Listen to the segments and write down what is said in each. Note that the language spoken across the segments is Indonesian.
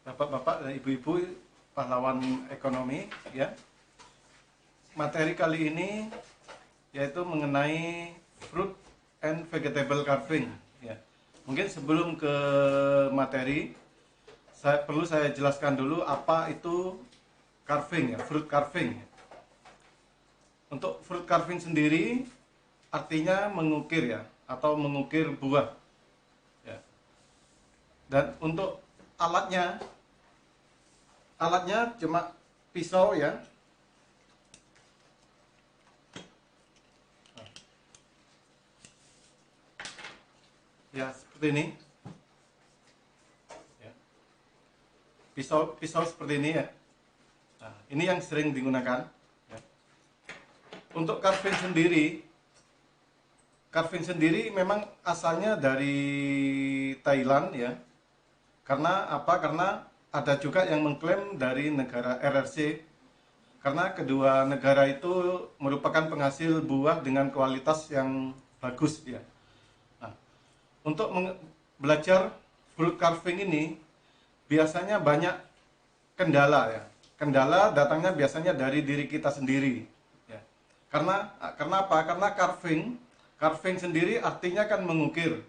Bapak-bapak dan ibu-ibu pahlawan ekonomi, ya. Materi kali ini yaitu mengenai fruit and vegetable carving, ya. Mungkin sebelum ke materi, perlu saya jelaskan dulu apa itu carving, ya, fruit carving. Untuk fruit carving sendiri artinya mengukir, ya, atau mengukir buah, ya. Dan untuk alatnya cuma pisau, ya. Ya, seperti ini. Ya. Pisau seperti ini, ya. Nah, ini yang sering digunakan, ya. Untuk carving sendiri memang asalnya dari Thailand, ya. Karena apa? Karena ada juga yang mengklaim dari negara RRC, karena kedua negara itu merupakan penghasil buah dengan kualitas yang bagus, ya. Nah, untuk belajar fruit carving ini biasanya banyak kendala, ya. Kendala datangnya biasanya dari diri kita sendiri, ya. Karena apa? Karena carving sendiri artinya kan mengukir.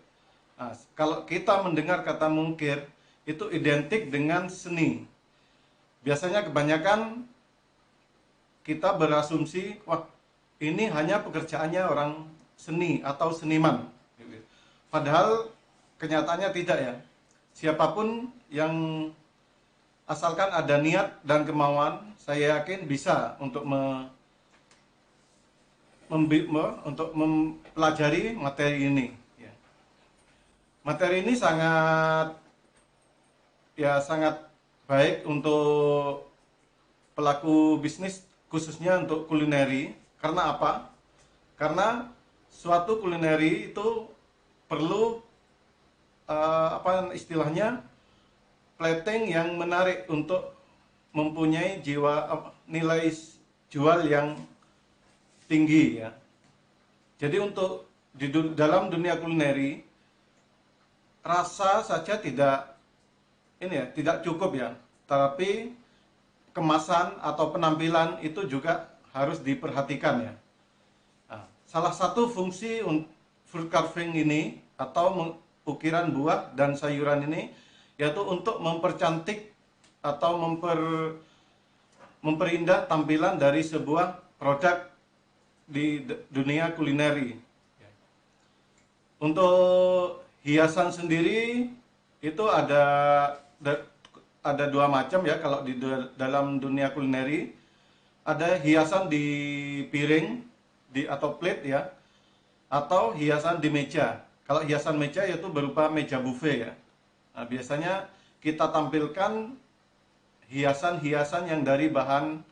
Nah, kalau kita mendengar kata mengukir itu identik dengan seni. Biasanya kebanyakan kita berasumsi, wah, ini hanya pekerjaannya orang seni atau seniman. Padahal kenyataannya tidak, ya. Siapapun yang asalkan ada niat dan kemauan, saya yakin bisa untuk mempelajari materi ini, ya. Materi ini sangat baik untuk pelaku bisnis, khususnya untuk kulineri. Karena apa? Karena suatu kulineri itu perlu apa istilahnya, plating yang menarik untuk mempunyai nilai jual yang tinggi, ya. Jadi untuk dalam dunia kulineri, rasa saja tidak cukup, ya. Tapi kemasan atau penampilan itu juga harus diperhatikan, ya. Nah, salah satu fungsi fruit carving ini atau ukiran buah dan sayuran ini yaitu untuk mempercantik atau memperindah tampilan dari sebuah produk di dunia kulineri. Untuk hiasan sendiri itu ada dua macam, ya. Kalau di dalam dunia kulineri ada hiasan di piring atau plate, ya, atau hiasan di meja. Kalau hiasan meja yaitu berupa meja buffet, ya. Nah, biasanya kita tampilkan hiasan-hiasan yang dari bahan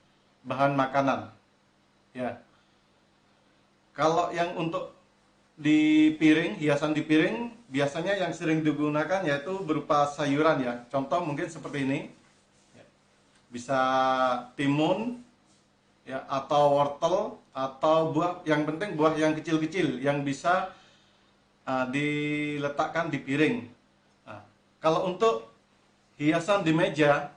makanan, ya. Kalau yang untuk di piring, hiasan di piring biasanya yang sering digunakan yaitu berupa sayuran, ya. Contoh mungkin seperti ini, ya. Bisa timun, ya, atau wortel, atau buah, yang penting buah yang kecil-kecil yang bisa diletakkan di piring. Nah, kalau untuk hiasan di meja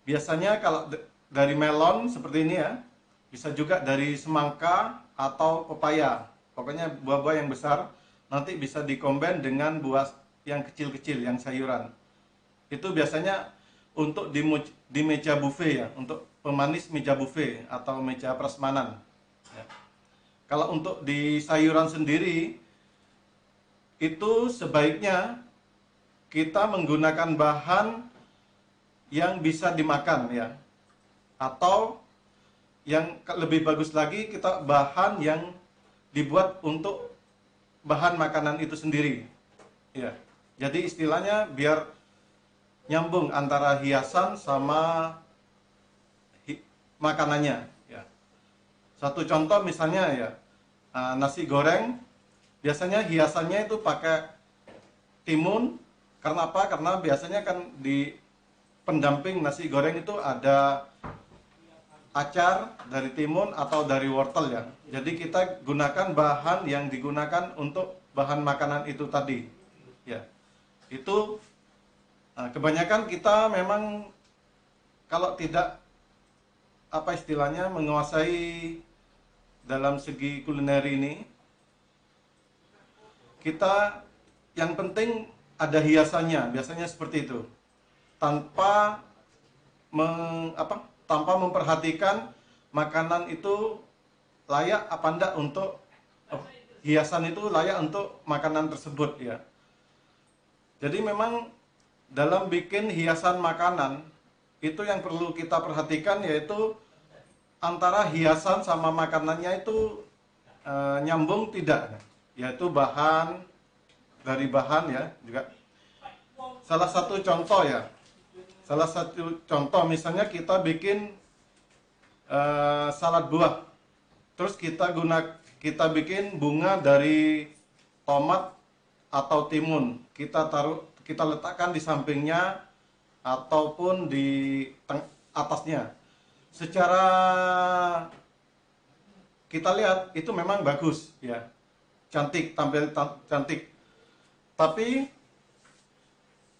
biasanya kalau dari melon seperti ini, ya. Bisa juga dari semangka atau pepaya. Pokoknya buah-buah yang besar nanti bisa dikombin dengan buah yang kecil-kecil, yang sayuran. Itu biasanya untuk di meja buffet, ya, untuk pemanis meja buffet atau meja prasmanan, ya. Kalau untuk di sayuran sendiri itu sebaiknya kita menggunakan bahan yang bisa dimakan, ya. Atau yang lebih bagus lagi, kita bahan yang dibuat untuk bahan makanan itu sendiri, ya. Jadi istilahnya biar nyambung antara hiasan sama makanannya, ya. Satu contoh misalnya, ya, nasi goreng biasanya hiasannya itu pakai timun. Karena apa? Karena biasanya kan di pendamping nasi goreng itu ada acar dari timun atau dari wortel, ya. Jadi kita gunakan bahan yang digunakan untuk bahan makanan itu tadi, ya. Itu Nah, kebanyakan kita memang kalau tidak apa istilahnya menguasai dalam segi kuliner ini, kita yang penting ada hiasannya, biasanya seperti itu. Tanpa tanpa memperhatikan makanan itu layak apa enggak untuk hiasan itu layak untuk makanan tersebut ya. Jadi memang dalam bikin hiasan makanan itu yang perlu kita perhatikan yaitu antara hiasan sama makanannya itu nyambung tidak, yaitu bahan dari bahan ya juga. Salah satu contoh misalnya kita bikin salad buah, terus kita bikin bunga dari tomat atau timun, kita letakkan di sampingnya ataupun di atasnya. Secara kita lihat itu memang bagus ya, cantik, tampil cantik. Tapi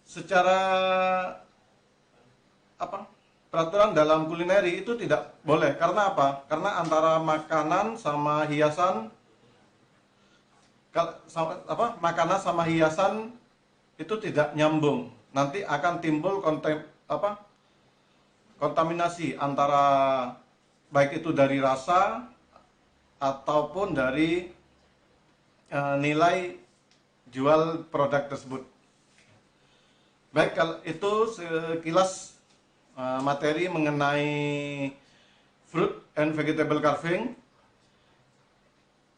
secara peraturan dalam kulineri itu tidak boleh. Karena apa? Karena antara makanan sama hiasan makanan sama hiasan itu tidak nyambung. Nanti akan timbul kontaminasi antara baik itu dari rasa ataupun dari nilai jual produk tersebut. Baik, kalau itu sekilas materi mengenai fruit and vegetable carving.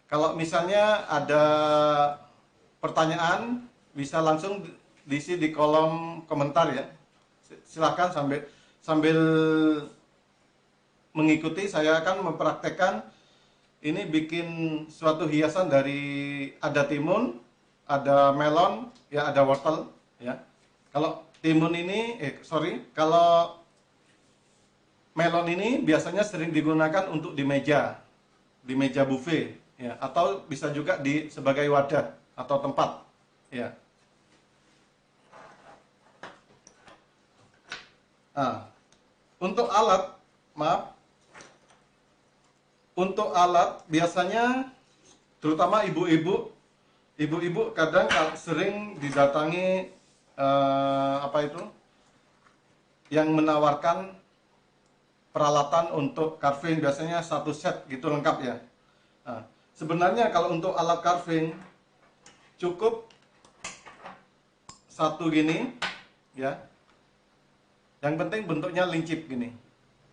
Kalau misalnya ada pertanyaan, bisa langsung diisi di kolom komentar ya. Silakan sambil mengikuti, saya akan mempraktekkan ini bikin suatu hiasan dari ada timun, ada melon, ya ada wortel ya. Kalau timun ini kalau melon ini biasanya sering digunakan untuk di meja buffet ya, atau bisa juga sebagai wadah atau tempat ya. Nah, untuk alat biasanya terutama ibu-ibu kadang sering didatangi yang menawarkan peralatan untuk carving, biasanya satu set gitu lengkap ya. Nah, sebenarnya kalau untuk alat carving cukup satu gini ya. Yang penting bentuknya lincip gini,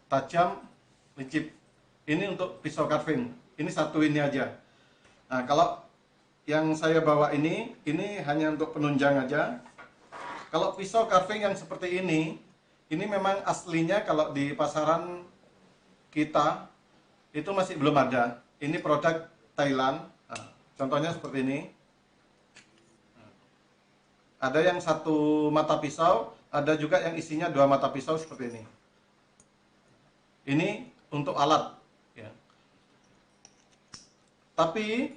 tajam, lincip. Ini untuk pisau carving. Ini satu ini aja. Nah, kalau yang saya bawa ini hanya untuk penunjang aja. Kalau pisau carving yang seperti ini memang aslinya kalau di pasaran kita itu masih belum ada. Ini produk Thailand. Nah, contohnya seperti ini. Ada yang satu mata pisau, ada juga yang isinya dua mata pisau seperti ini. Ini untuk alat. Ya. Tapi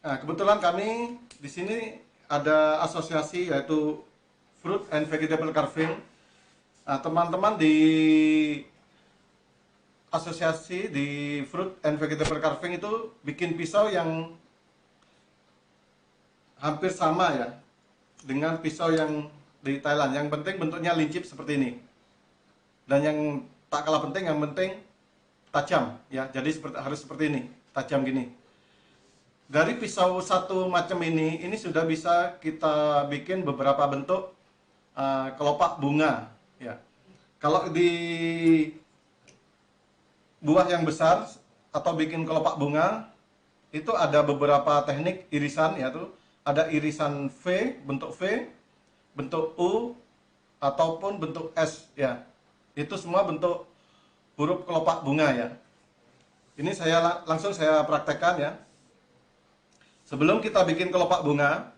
kebetulan kami di sini ada asosiasi yaitu Fruit and Vegetable Carving. Teman-teman di asosiasi di Fruit and Vegetable Carving itu bikin pisau yang hampir sama ya dengan pisau yang di Thailand. Yang penting bentuknya lincip seperti ini. Dan yang tak kalah penting, yang penting tajam ya. Jadi harus seperti ini, tajam gini. Dari pisau satu macam ini sudah bisa kita bikin beberapa bentuk kelopak bunga ya. Kalau di buah yang besar atau bikin kelopak bunga itu ada beberapa teknik irisan ya tuh. Ada irisan V, bentuk V, bentuk U ataupun bentuk S ya. Itu semua bentuk huruf kelopak bunga ya. Ini langsung saya praktekkan ya. Sebelum kita bikin kelopak bunga,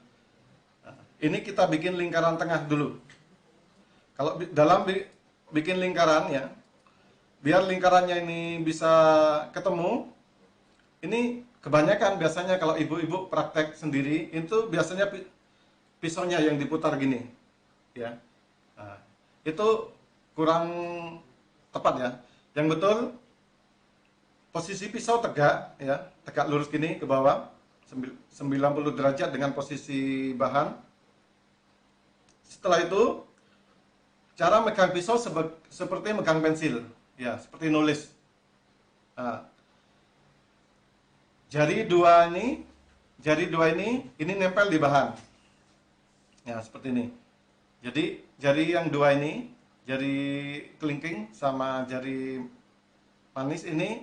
ini kita bikin lingkaran tengah dulu. Kalau dalam bikin lingkaran ya, biar lingkarannya ini bisa ketemu, ini kebanyakan biasanya kalau ibu-ibu praktek sendiri, itu biasanya pisaunya yang diputar gini. ya. Nah, itu kurang tepat ya. Yang betul posisi pisau tegak ya, tegak lurus gini ke bawah 90 derajat dengan posisi bahan. Setelah itu cara megang pisau seperti megang pensil ya, seperti nulis. Nah, jari dua ini nempel di bahan ya, seperti ini. Jadi jari yang dua ini, jari kelingking sama jari manis ini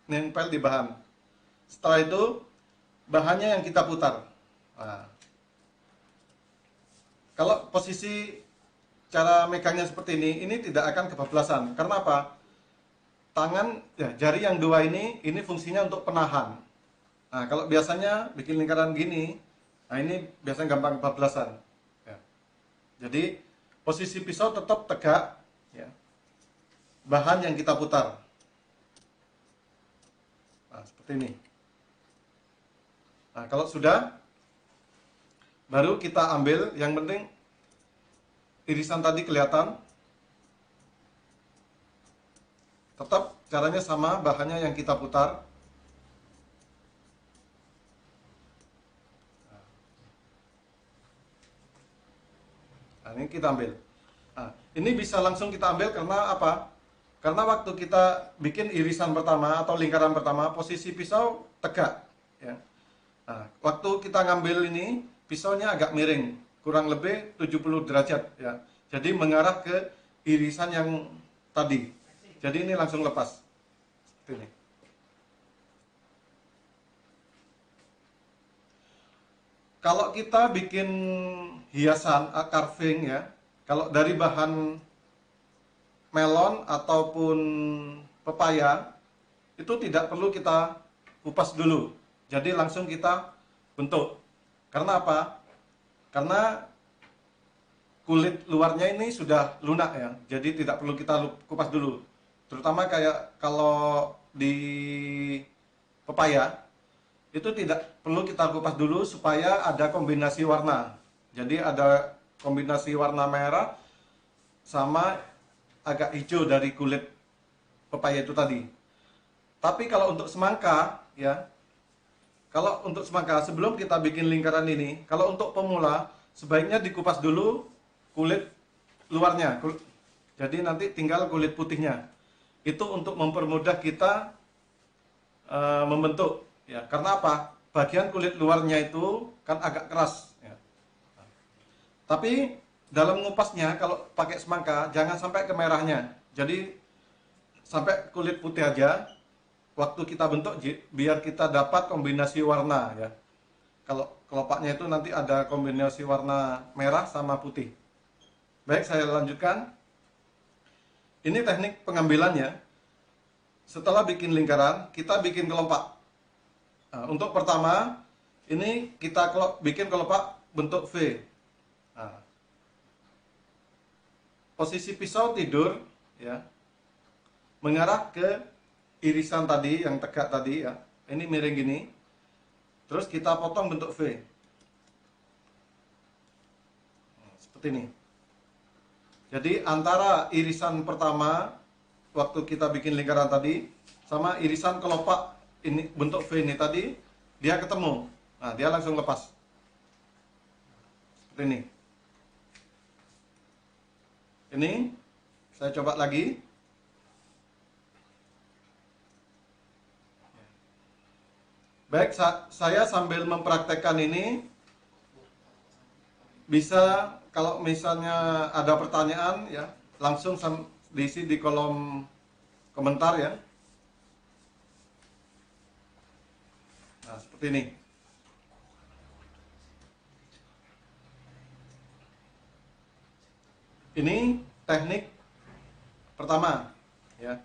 nempel di bahan. Setelah itu bahannya yang kita putar. Nah, kalau posisi cara megangnya seperti ini tidak akan kebablasan. Karena apa? Tangan ya, jari yang dua ini fungsinya untuk penahan. Nah, kalau biasanya bikin lingkaran gini, nah ini biasanya gampang kebablasan. Ya. Jadi posisi pisau tetap tegak, ya. Bahan yang kita putar. Nah, seperti ini. Nah, kalau sudah, baru kita ambil. Yang penting irisan tadi kelihatan. Tetap caranya sama, bahannya yang kita putar. Nah, ini kita ambil. Nah, ini bisa langsung kita ambil karena apa? Karena waktu kita bikin irisan pertama atau lingkaran pertama, posisi pisau tegak. Ya. Nah, waktu kita ngambil ini, pisaunya agak miring, kurang lebih 70 derajat. Ya. Jadi mengarah ke irisan yang tadi. Jadi ini langsung lepas. Seperti ini. Kalau kita bikin hiasan carving ya, kalau dari bahan melon ataupun pepaya itu tidak perlu kita kupas dulu. Jadi langsung kita bentuk. Karena apa? Karena kulit luarnya ini sudah lunak ya. Jadi tidak perlu kita kupas dulu. Terutama kayak kalau di pepaya itu tidak perlu kita kupas dulu supaya ada kombinasi warna. Jadi ada kombinasi warna merah sama agak hijau dari kulit pepaya itu tadi. Tapi kalau untuk semangka ya, kalau untuk semangka sebelum kita bikin lingkaran ini, kalau untuk pemula sebaiknya dikupas dulu kulit luarnya. Jadi nanti tinggal kulit putihnya. Itu untuk mempermudah kita membentuk. Ya, karena apa? Bagian kulit luarnya itu kan agak keras. Ya. Tapi dalam ngupasnya kalau pakai semangka jangan sampai ke merahnya. Jadi sampai kulit putih aja. Waktu kita bentuk biar kita dapat kombinasi warna ya. Kalau kelopaknya itu nanti ada kombinasi warna merah sama putih. Baik, saya lanjutkan. Ini teknik pengambilannya. Setelah bikin lingkaran, kita bikin kelopak. Nah, untuk pertama, ini kita bikin kelopak bentuk V. Nah, posisi pisau tidur, ya, mengarah ke irisan tadi yang tegak tadi, ya. Ini miring gini. Terus kita potong bentuk V. Nah, seperti ini. Jadi antara irisan pertama waktu kita bikin lingkaran tadi sama irisan kelopak ini bentuk V ini tadi, dia ketemu. Nah, dia langsung lepas. Seperti ini. Ini saya coba lagi. Baik, saya sambil mempraktekkan ini bisa kalau misalnya ada pertanyaan ya, langsung diisi di kolom komentar ya. Nah, seperti ini. Ini teknik pertama ya.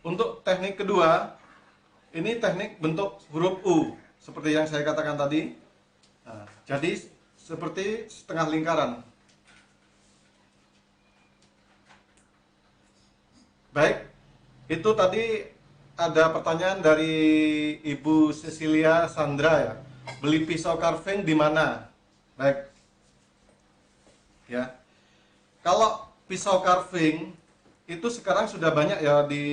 Untuk teknik kedua, ini teknik bentuk huruf U seperti yang saya katakan tadi. Nah, jadi seperti setengah lingkaran. Baik, itu tadi ada pertanyaan dari Ibu Cecilia Sandra ya. Beli pisau carving di mana? Baik. Ya. Kalau pisau carving itu sekarang sudah banyak ya di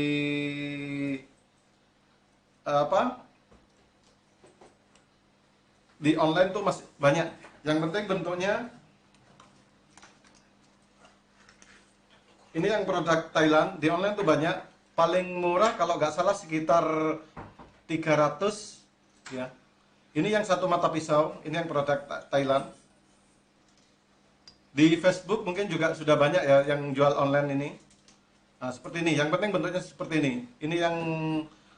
apa di online tuh masih banyak. Yang penting bentuknya ini yang produk Thailand di online tuh banyak. Paling murah kalau nggak salah sekitar 300 ya. Ini yang satu mata pisau, ini yang produk Thailand. Di Facebook mungkin juga sudah banyak ya yang jual online ini. Nah, seperti ini. Yang penting bentuknya seperti ini. Ini yang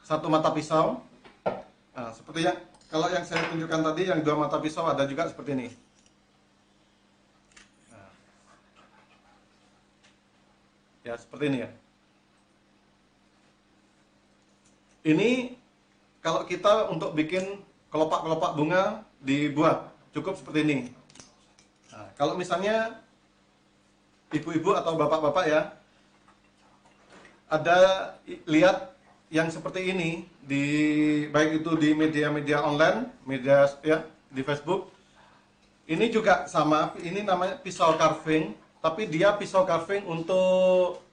satu mata pisau. Nah, seperti yang kalau yang saya tunjukkan tadi yang dua mata pisau ada juga seperti ini. Nah, ya seperti ini ya. Ini kalau kita untuk bikin kelopak-kelopak bunga dibuat cukup seperti ini. Nah, kalau misalnya ibu-ibu atau bapak-bapak ya ada lihat yang seperti ini di baik itu di media-media online, media ya di Facebook. Ini juga sama, ini namanya pisau carving, tapi dia pisau carving untuk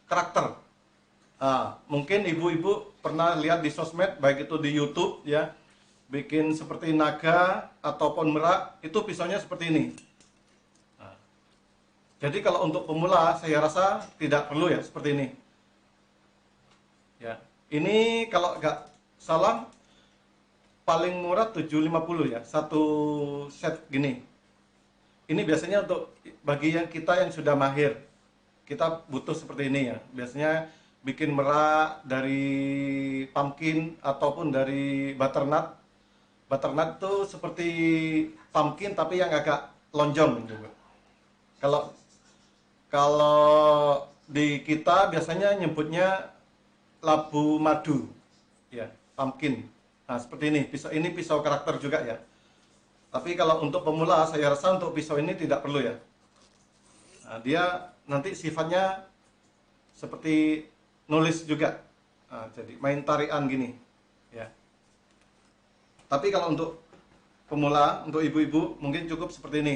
karakter. Nah, mungkin ibu-ibu pernah lihat di sosmed, baik itu di YouTube ya, bikin seperti naga ataupun merak, itu pisaunya seperti ini. Nah, jadi kalau untuk pemula, saya rasa tidak perlu ya seperti ini. Ya, ini kalau nggak salah paling murah 750 ya, satu set gini. Ini biasanya untuk bagi yang kita yang sudah mahir, kita butuh seperti ini ya. Biasanya bikin merak dari pumpkin ataupun dari butternut. Butternut itu seperti pumpkin tapi yang agak lonjong juga. Kalau kalau di kita biasanya nyebutnya labu madu, ya pumpkin. Nah seperti ini pisau karakter juga ya. Tapi kalau untuk pemula saya rasa untuk pisau ini tidak perlu ya. Nah, dia nanti sifatnya seperti nulis juga, nah, jadi main tarian gini ya. Tapi kalau untuk pemula, untuk ibu-ibu mungkin cukup seperti ini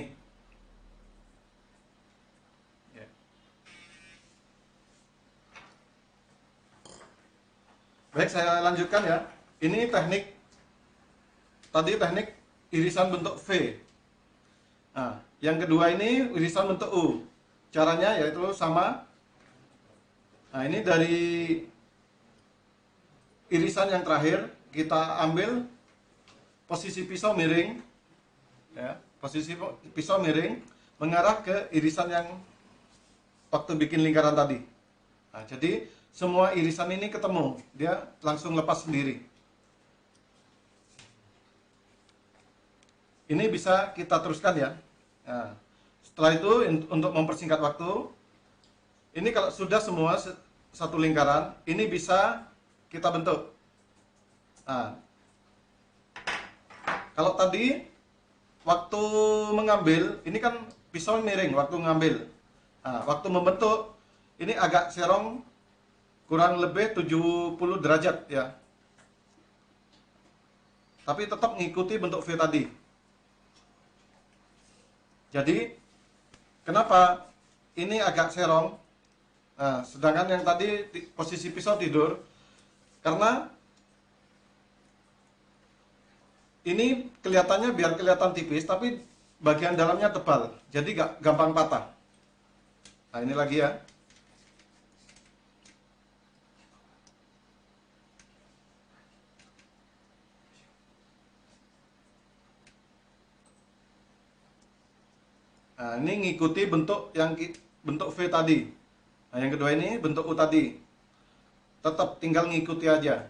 ya. Baik, saya lanjutkan ya. Ini teknik tadi, teknik irisan bentuk V. Nah, yang kedua ini irisan bentuk U. Caranya yaitu sama. Nah, ini dari irisan yang terakhir kita ambil posisi pisau miring ya, posisi pisau miring mengarah ke irisan yang waktu bikin lingkaran tadi. Nah, jadi semua irisan ini ketemu, dia langsung lepas sendiri. Ini bisa kita teruskan ya. Nah, setelah itu untuk mempersingkat waktu, ini kalau sudah semua satu lingkaran, ini bisa kita bentuk. Nah, kalau tadi waktu mengambil, ini kan pisau miring waktu mengambil. Nah, waktu membentuk, ini agak serong kurang lebih 70 derajat ya. Tapi tetap mengikuti bentuk V tadi. Jadi, kenapa ini agak serong? Nah, sedangkan yang tadi posisi pisau tidur, karena ini kelihatannya biar kelihatan tipis, tapi bagian dalamnya tebal, jadi gak gampang patah. Nah, ini lagi ya. Nah, ini ngikuti bentuk bentuk V tadi. Nah, yang kedua ini bentuk U tadi. Tetap tinggal ngikuti aja.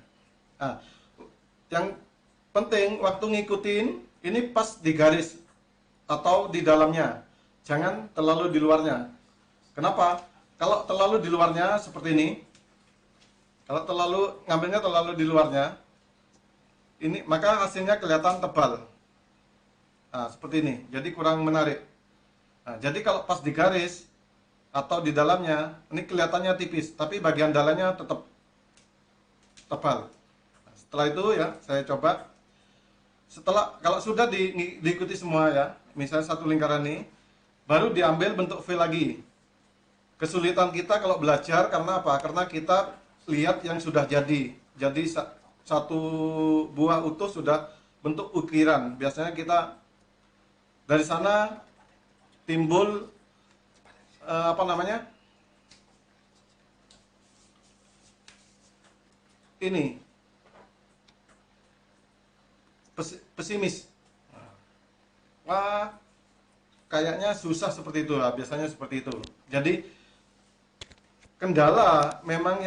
Nah, yang penting waktu ngikutin ini pas di garis atau di dalamnya. Jangan terlalu di luarnya. Kenapa? Kalau terlalu di luarnya seperti ini. Kalau ngambilnya terlalu di luarnya, ini maka hasilnya kelihatan tebal. Nah, seperti ini. Jadi kurang menarik. Nah, jadi kalau pas di garis atau di dalamnya, ini kelihatannya tipis, tapi bagian dalamnya tetap tebal. Nah, setelah itu ya, saya coba. Kalau sudah diikuti semua ya, misalnya satu lingkaran ini, baru diambil bentuk V lagi. Kesulitan kita kalau belajar karena apa? Karena kita lihat yang sudah jadi. Jadi satu buah utuh sudah bentuk ukiran. Biasanya kita dari sana timbul apa namanya? Ini pesimis. Wah, kayaknya susah seperti itu lah. Biasanya seperti itu. Jadi kendala memang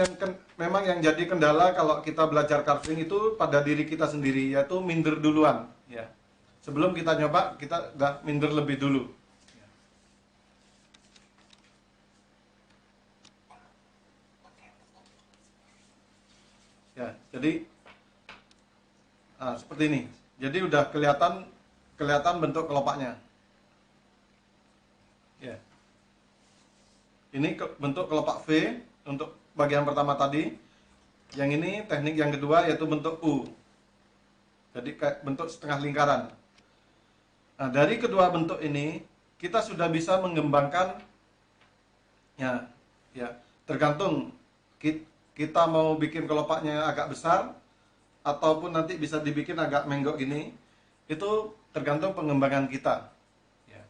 yang jadi kendala kalau kita belajar carving itu pada diri kita sendiri, yaitu minder duluan ya. Sebelum kita nyoba, kita udah minder lebih dulu. Ya, jadi seperti ini. Jadi udah kelihatan bentuk kelopaknya. Ya. Ini bentuk kelopak V untuk bagian pertama tadi. Yang ini teknik yang kedua yaitu bentuk U. Jadi kayak bentuk setengah lingkaran. Nah, dari kedua bentuk ini kita sudah bisa mengembangkan ya, tergantung kita mau bikin kelopaknya agak besar ataupun nanti bisa dibikin agak menggok gini. Itu tergantung pengembangan kita. Ya.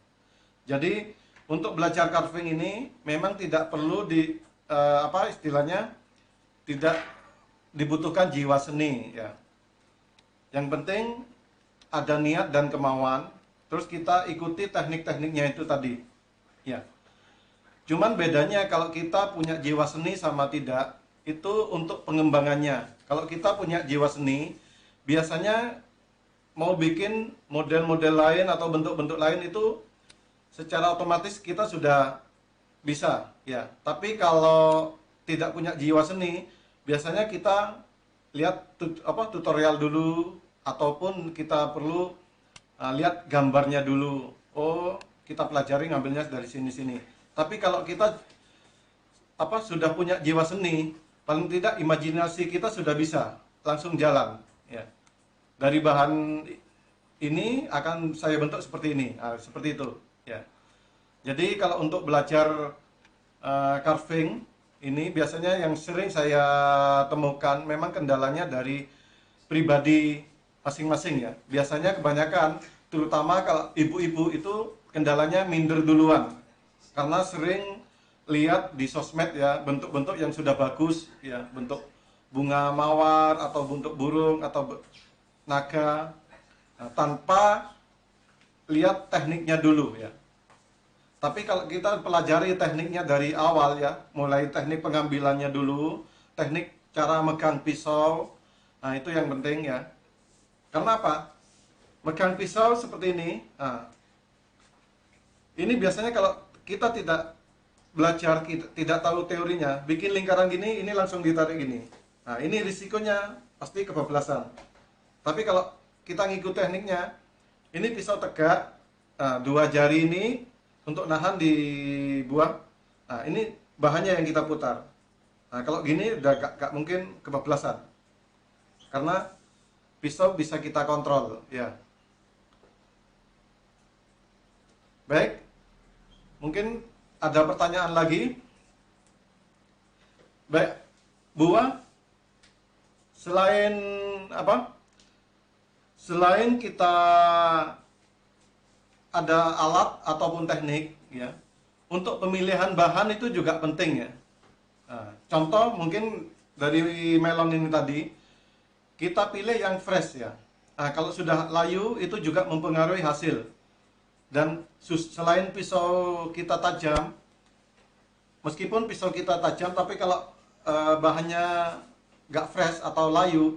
Jadi untuk belajar carving ini memang tidak perlu istilahnya tidak dibutuhkan jiwa seni ya. Yang penting ada niat dan kemauan, terus kita ikuti teknik-tekniknya itu tadi. Ya. Cuman bedanya kalau kita punya jiwa seni sama tidak, itu untuk pengembangannya. Kalau kita punya jiwa seni, biasanya mau bikin model-model lain atau bentuk-bentuk lain itu secara otomatis kita sudah bisa ya. Tapi kalau tidak punya jiwa seni, biasanya kita lihat tutorial dulu ataupun kita perlu lihat gambarnya dulu. Oh, kita pelajari ngambilnya dari sini-sini. Tapi kalau kita sudah punya jiwa seni, paling tidak imajinasi kita sudah bisa langsung jalan ya. Dari bahan ini akan saya bentuk seperti ini, seperti itu ya. Jadi kalau untuk belajar carving ini biasanya yang sering saya temukan memang kendalanya dari pribadi masing-masing ya. Biasanya kebanyakan terutama kalau ibu-ibu itu kendalanya minder duluan karena sering lihat di sosmed ya bentuk-bentuk yang sudah bagus ya, bentuk bunga mawar atau bentuk burung atau naga tanpa lihat tekniknya dulu ya. Tapi kalau kita pelajari tekniknya dari awal ya, mulai teknik pengambilannya dulu, teknik cara megang pisau, nah itu yang penting ya. Karena apa? Megang pisau seperti ini, ini biasanya kalau kita tidak belajar, kita tidak tahu teorinya, bikin lingkaran gini, ini langsung ditarik gini. Nah ini risikonya pasti kebablasan. Tapi kalau kita ngikut tekniknya, ini pisau tegak, dua jari ini untuk nahan di buah. Nah ini bahannya yang kita putar. Nah kalau gini udah gak mungkin kebablasan, karena pisau bisa kita kontrol ya. Baik, mungkin ada pertanyaan lagi? Baik, buah selain apa? Selain kita ada alat ataupun teknik ya, untuk pemilihan bahan itu juga penting ya. Nah, contoh mungkin dari melon ini tadi kita pilih yang fresh ya. Nah, kalau sudah layu itu juga mempengaruhi hasil. Dan selain pisau kita tajam, meskipun pisau kita tajam, tapi kalau bahannya nggak fresh atau layu,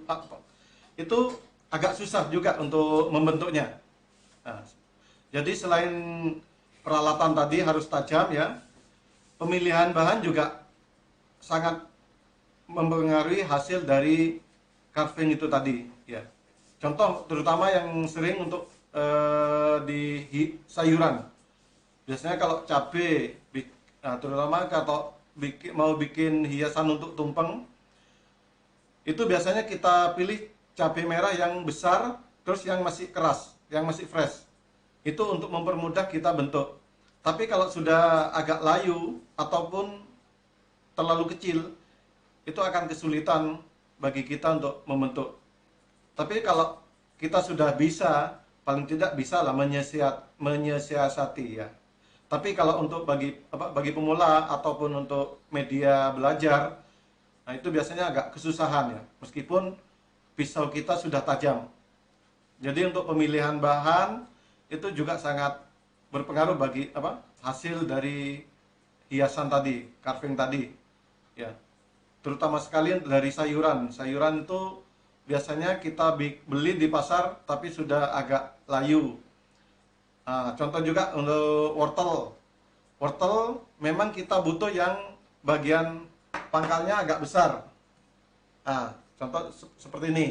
itu agak susah juga untuk membentuknya. Nah, jadi selain peralatan tadi harus tajam ya, pemilihan bahan juga sangat mempengaruhi hasil dari carving itu tadi ya. Contoh terutama yang sering untuk di sayuran, biasanya kalau cabai, terutama kalau mau bikin hiasan untuk tumpeng, itu biasanya kita pilih cabai merah yang besar, terus yang masih keras, yang masih fresh. Itu untuk mempermudah kita bentuk. Tapi kalau sudah agak layu ataupun terlalu kecil, itu akan kesulitan bagi kita untuk membentuk. Tapi kalau kita sudah bisa, paling tidak bisa lah menyiasati ya. Tapi kalau untuk bagi pemula ataupun untuk media belajar, nah itu biasanya agak kesusahan ya. Meskipun pisau kita sudah tajam. Jadi untuk pemilihan bahan itu juga sangat berpengaruh bagi hasil dari hiasan tadi, carving tadi. Ya. Terutama sekali dari sayuran. Sayuran itu biasanya kita beli di pasar tapi sudah agak layu. Nah, contoh juga untuk wortel. Wortel memang kita butuh yang bagian pangkalnya agak besar. Nah, contoh seperti ini.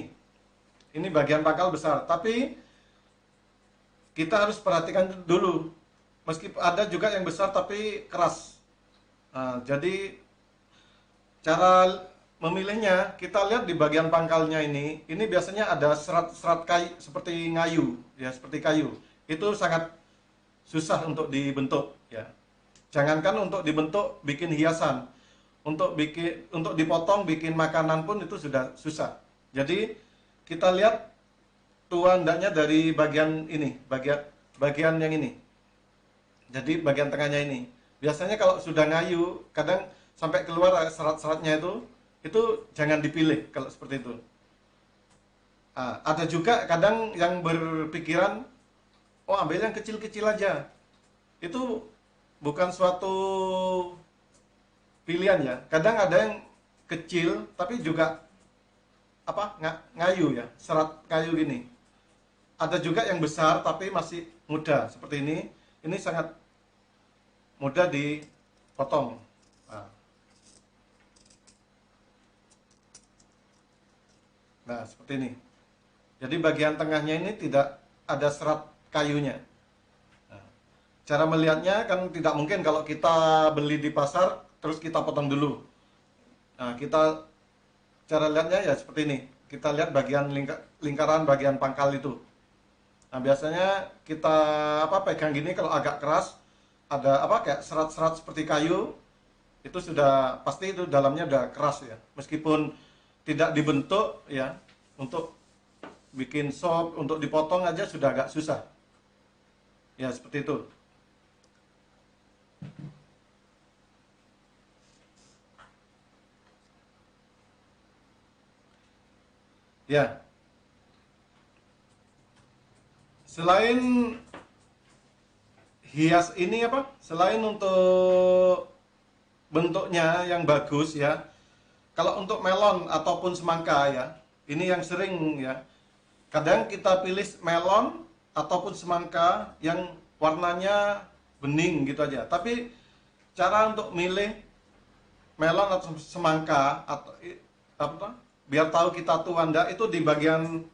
Ini bagian pangkal besar, tapi kita harus perhatikan dulu. Meskipun ada juga yang besar tapi keras. Nah, jadi cara memilihnya, kita lihat di bagian pangkalnya ini biasanya ada serat-serat kayu seperti ngayu, ya seperti kayu. Itu sangat susah untuk dibentuk, ya. Jangankan untuk dibentuk bikin hiasan, untuk dipotong bikin makanan pun itu sudah susah. Jadi kita lihat tua ndaknya dari bagian ini, bagian yang ini. Jadi bagian tengahnya ini. Biasanya kalau sudah ngayu, kadang sampai keluar serat-seratnya itu jangan dipilih kalau seperti itu. Nah, ada juga kadang yang berpikiran, oh ambil yang kecil-kecil aja. Itu bukan suatu pilihan ya. Kadang ada yang kecil tapi juga ngayu ya, serat kayu gini. Ada juga yang besar tapi masih muda seperti ini. Ini sangat mudah dipotong. Nah, seperti ini. Jadi bagian tengahnya ini tidak ada serat kayunya. Nah, cara melihatnya kan tidak mungkin kalau kita beli di pasar terus kita potong dulu. Nah, cara lihatnya ya seperti ini. Kita lihat bagian lingkaran bagian pangkal itu. Nah, biasanya kita pegang gini kalau agak keras, ada kayak serat-serat seperti kayu, itu sudah pasti itu dalamnya udah keras ya. Meskipun tidak dibentuk ya, untuk bikin sop, untuk dipotong aja sudah agak susah. Ya, seperti itu. Ya. Selain hias ini Selain untuk bentuknya yang bagus ya. Kalau untuk melon ataupun semangka ya, ini yang sering ya. Kadang kita pilih melon ataupun semangka yang warnanya bening gitu aja. Tapi cara untuk milih melon atau semangka atau biar tahu kita tua ndak itu di bagian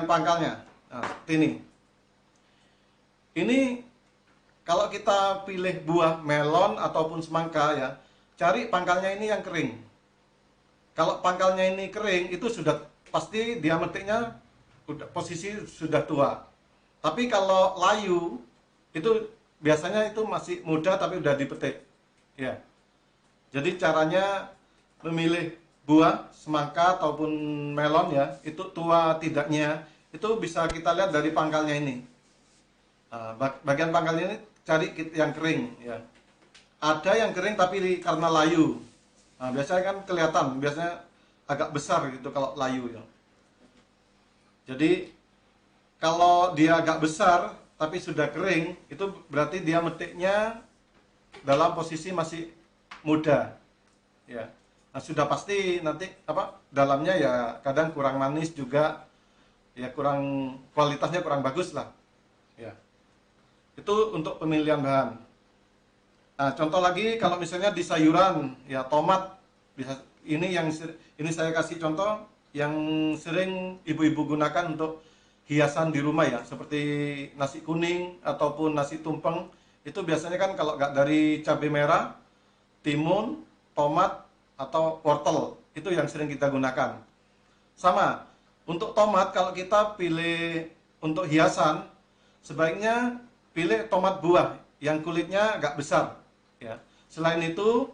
pangkalnya. Nah, seperti ini. Ini kalau kita pilih buah melon ataupun semangka ya, cari pangkalnya ini yang kering. Kalau pangkalnya ini kering, itu sudah pasti dia metiknya posisi sudah tua. Tapi kalau layu, itu biasanya itu masih muda tapi udah dipetik. Ya. Jadi caranya memilih buah semangka ataupun melon ya, itu tua tidaknya, itu bisa kita lihat dari pangkalnya ini. Nah, bagian pangkalnya ini cari yang kering ya. Ada yang kering tapi karena layu. Nah, biasanya kan kelihatan, biasanya agak besar gitu kalau layu ya. Jadi kalau dia agak besar tapi sudah kering, itu berarti dia metiknya dalam posisi masih muda. Ya. Nah, sudah pasti nanti dalamnya ya kadang kurang manis juga. Ya kualitasnya kurang bagus lah. Ya. Itu untuk pemilihan bahan. Nah, contoh lagi kalau misalnya di sayuran, ya tomat bisa ini saya kasih contoh yang sering ibu-ibu gunakan untuk hiasan di rumah ya, seperti nasi kuning ataupun nasi tumpeng. Itu biasanya kan kalau nggak dari cabai merah, timun, tomat atau wortel, itu yang sering kita gunakan. Sama, untuk tomat kalau kita pilih untuk hiasan, sebaiknya pilih tomat buah yang kulitnya agak besar, ya. Selain itu,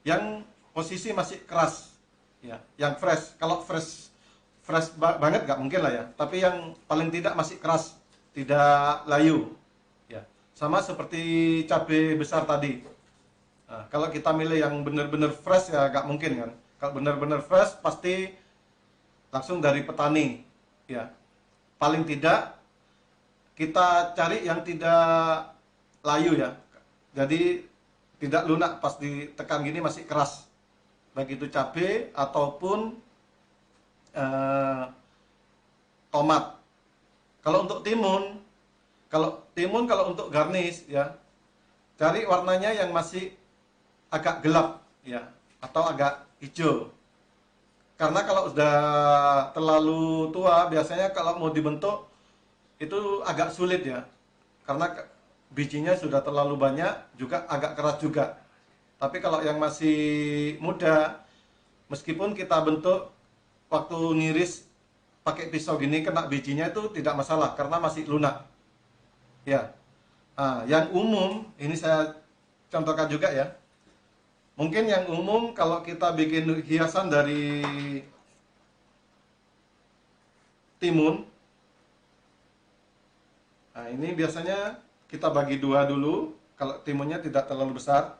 yang posisi masih keras, ya, yang fresh. Kalau banget nggak mungkin lah ya. Tapi yang paling tidak masih keras, tidak layu, ya. Sama seperti cabai besar tadi. Nah, kalau kita milih yang benar-benar fresh ya nggak mungkin kan. Kalau benar-benar fresh pasti langsung dari petani, ya. Paling tidak kita cari yang tidak layu ya. Jadi tidak lunak pas ditekan gini masih keras. Baik itu cabai ataupun eh, tomat. Kalau untuk timun, kalau untuk garnish ya, cari warnanya yang masih agak gelap ya atau agak hijau. Karena kalau sudah terlalu tua biasanya kalau mau dibentuk itu agak sulit ya. Karena bijinya sudah terlalu banyak juga agak keras juga. Tapi kalau yang masih muda, meskipun kita bentuk waktu ngiris pakai pisau gini kena bijinya itu tidak masalah karena masih lunak. Ya. Nah, yang umum ini saya contohkan juga ya. Mungkin yang umum kalau kita bikin hiasan dari timun, nah ini biasanya kita bagi dua dulu kalau timunnya tidak terlalu besar.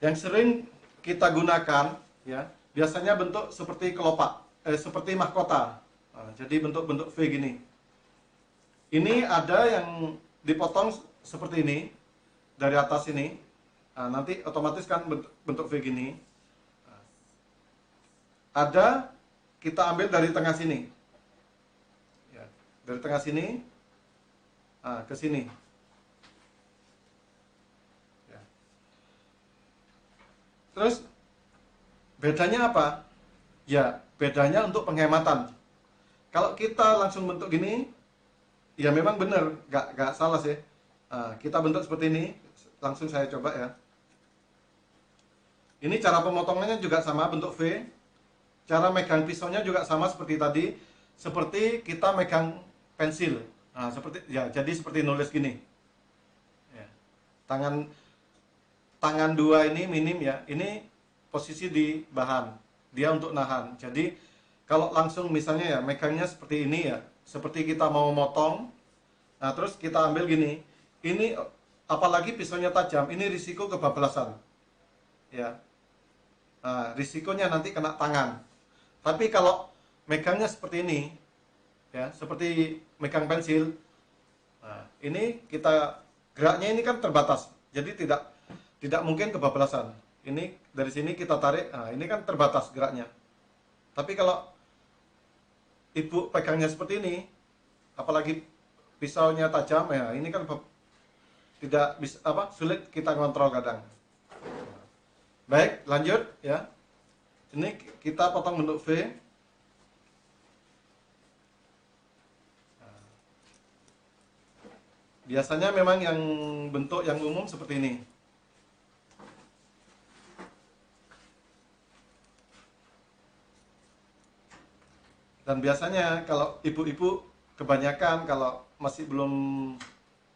Yang sering kita gunakan ya biasanya bentuk seperti kelopak, seperti mahkota. Nah, jadi bentuk-bentuk V gini. Ini ada yang dipotong seperti ini dari atas ini. Nah, nanti otomatis kan bentuk V gini. Nah, ada kita ambil dari tengah sini. Ya, dari tengah sini ke sini. Ya. Terus bedanya apa? Ya, bedanya untuk penghematan. Kalau kita langsung bentuk gini, ya memang benar, nggak salah sih. Kita bentuk seperti ini, langsung saya coba ya. Ini cara pemotongannya juga sama, bentuk V. Cara megang pisaunya juga sama seperti tadi, seperti kita megang pensil. Nah, jadi seperti nulis gini. Ya. Tangan dua ini minim ya. Ini posisi di bahan, dia untuk nahan. Jadi kalau langsung misalnya ya megangnya seperti ini ya, seperti kita mau motong. Nah, terus kita ambil gini. Ini apalagi pisaunya tajam, ini risiko kebablasan. Ya. Nah, risikonya nanti kena tangan. Tapi kalau megangnya seperti ini, ya, seperti megang pensil. Nah, ini kita geraknya ini kan terbatas. Jadi tidak mungkin kebablasan. Ini dari sini kita tarik, nah ini kan terbatas geraknya. Tapi kalau ibu pegangnya seperti ini, apalagi pisaunya tajam ya, ini kan tidak bisa sulit kita kontrol kadang. Baik, lanjut ya. Ini kita potong bentuk V. Biasanya memang yang bentuk yang umum seperti ini. Dan biasanya kalau ibu-ibu kebanyakan kalau masih belum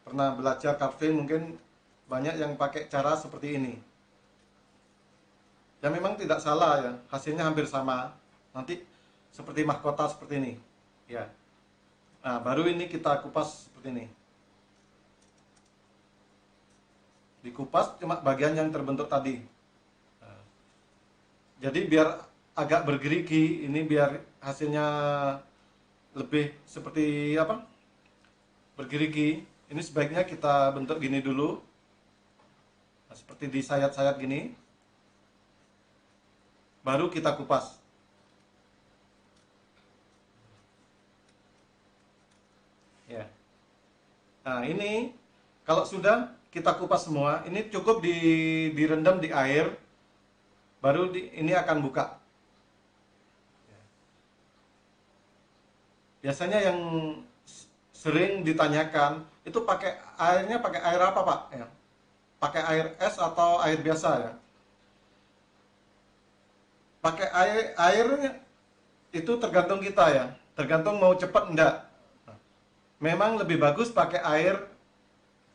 pernah belajar carving mungkin banyak yang pakai cara seperti ini. Ya memang tidak salah ya, hasilnya hampir sama. Nanti seperti mahkota seperti ini. Ya. Nah, baru ini kita kupas seperti ini. Dikupas cuma bagian yang terbentuk tadi. Nah, jadi biar agak bergerigi, ini biar hasilnya lebih seperti bergerigi. Ini sebaiknya kita bentuk gini dulu. Nah, seperti di sayat-sayat gini. Baru kita kupas. Ya. Nah, ini kalau sudah kita kupas semua, ini cukup direndam di air, baru ini akan buka. Biasanya yang sering ditanyakan itu airnya pakai air apa Pak? Ya. Pakai air es atau air biasa ya? Pakai airnya itu tergantung kita ya, tergantung mau cepat enggak. Memang lebih bagus pakai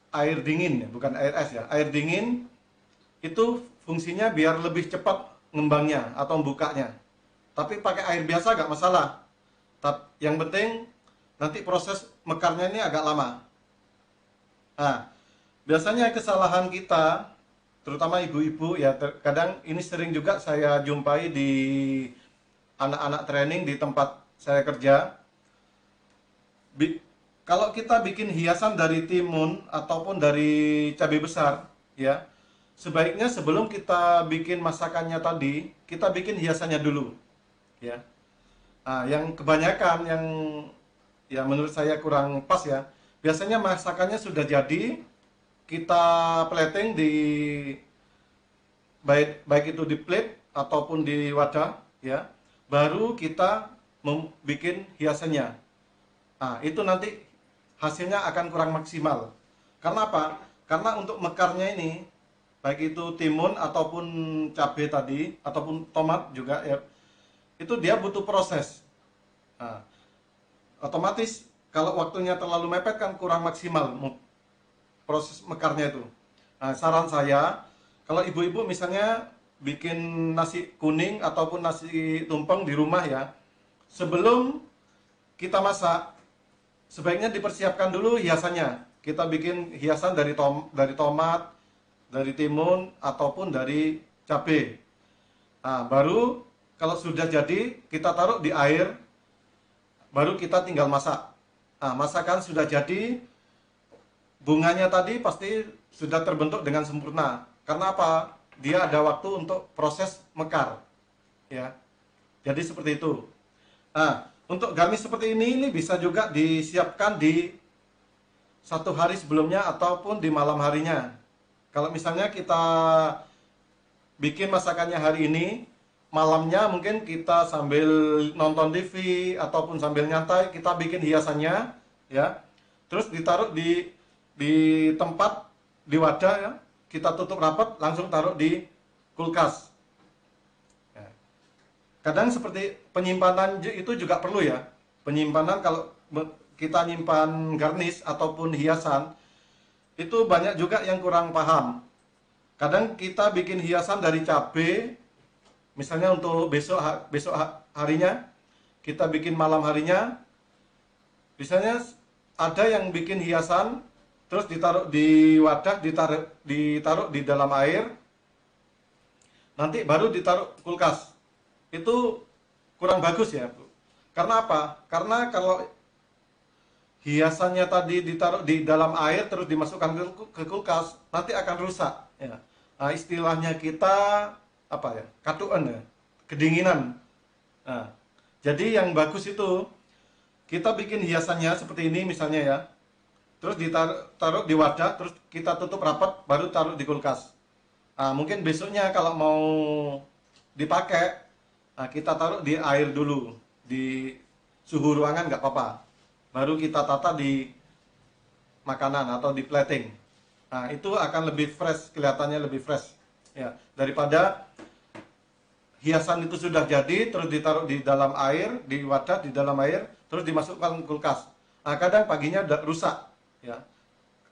air dingin, bukan air es ya. Air dingin itu fungsinya biar lebih cepat ngembangnya atau bukanya. Tapi pakai air biasa nggak masalah. Yang penting nanti proses mekarnya ini agak lama. Nah, biasanya kesalahan kita, terutama ibu-ibu ya, kadang ini sering juga saya jumpai di anak-anak training di tempat saya kerja. Kalau kita bikin hiasan dari timun ataupun dari cabai besar, ya, sebaiknya sebelum kita bikin masakannya tadi, kita bikin hiasannya dulu, ya. Nah, yang kebanyakan yang ya menurut saya kurang pas ya. Biasanya masakannya sudah jadi, kita plating di baik itu di plate ataupun di wadah, ya. Baru kita membuat hiasannya. Nah, itu nanti hasilnya akan kurang maksimal. Karena apa? Karena untuk mekarnya ini, baik itu timun ataupun cabai tadi ataupun tomat juga ya, itu dia butuh proses. Nah, otomatis kalau waktunya terlalu mepet kan kurang maksimal proses mekarnya itu. Nah, saran saya kalau ibu-ibu misalnya bikin nasi kuning ataupun nasi tumpeng di rumah ya, sebelum kita masak sebaiknya dipersiapkan dulu hiasannya. Kita bikin hiasan dari tomat, dari timun ataupun dari cabai. Nah, baru kalau sudah jadi kita taruh di air, baru kita tinggal masak. Nah, masakan sudah jadi, bunganya tadi pasti sudah terbentuk dengan sempurna. Karena apa? Dia ada waktu untuk proses mekar, ya. Jadi seperti itu. Nah, untuk garnish seperti ini bisa juga disiapkan di 1 hari sebelumnya ataupun di malam harinya. Kalau misalnya kita bikin masakannya hari ini, malamnya mungkin kita sambil nonton TV ataupun sambil nyantai, kita bikin hiasannya, ya. Terus ditaruh di tempat, di wadah ya. Kita tutup rapat, langsung taruh di kulkas. Ya. Kadang seperti penyimpanan itu juga perlu ya. Penyimpanan kalau kita nyimpan garnish ataupun hiasan, itu banyak juga yang kurang paham. Kadang kita bikin hiasan dari cabai, misalnya untuk besok harinya, kita bikin malam harinya. Misalnya ada yang bikin hiasan, terus ditaruh di wadah, ditaruh di dalam air, nanti baru ditaruh kulkas. Itu kurang bagus ya. Karena apa? Karena kalau hiasannya tadi ditaruh di dalam air terus dimasukkan ke kulkas, nanti akan rusak ya. Nah, istilahnya kita apa ya, katuan ya, kedinginan. Nah, jadi yang bagus itu kita bikin hiasannya seperti ini misalnya ya, terus ditaruh di wadah, terus kita tutup rapat, baru taruh di kulkas. Nah, mungkin besoknya kalau mau dipakai, nah, kita taruh di air dulu, di suhu ruangan nggak apa-apa, baru kita tata di makanan atau di plating. Nah, itu akan lebih fresh, kelihatannya lebih fresh ya, daripada hiasan itu sudah jadi terus ditaruh di dalam air, di wadah di dalam air, terus dimasukkan kulkas. Nah, kadang paginya udah rusak ya.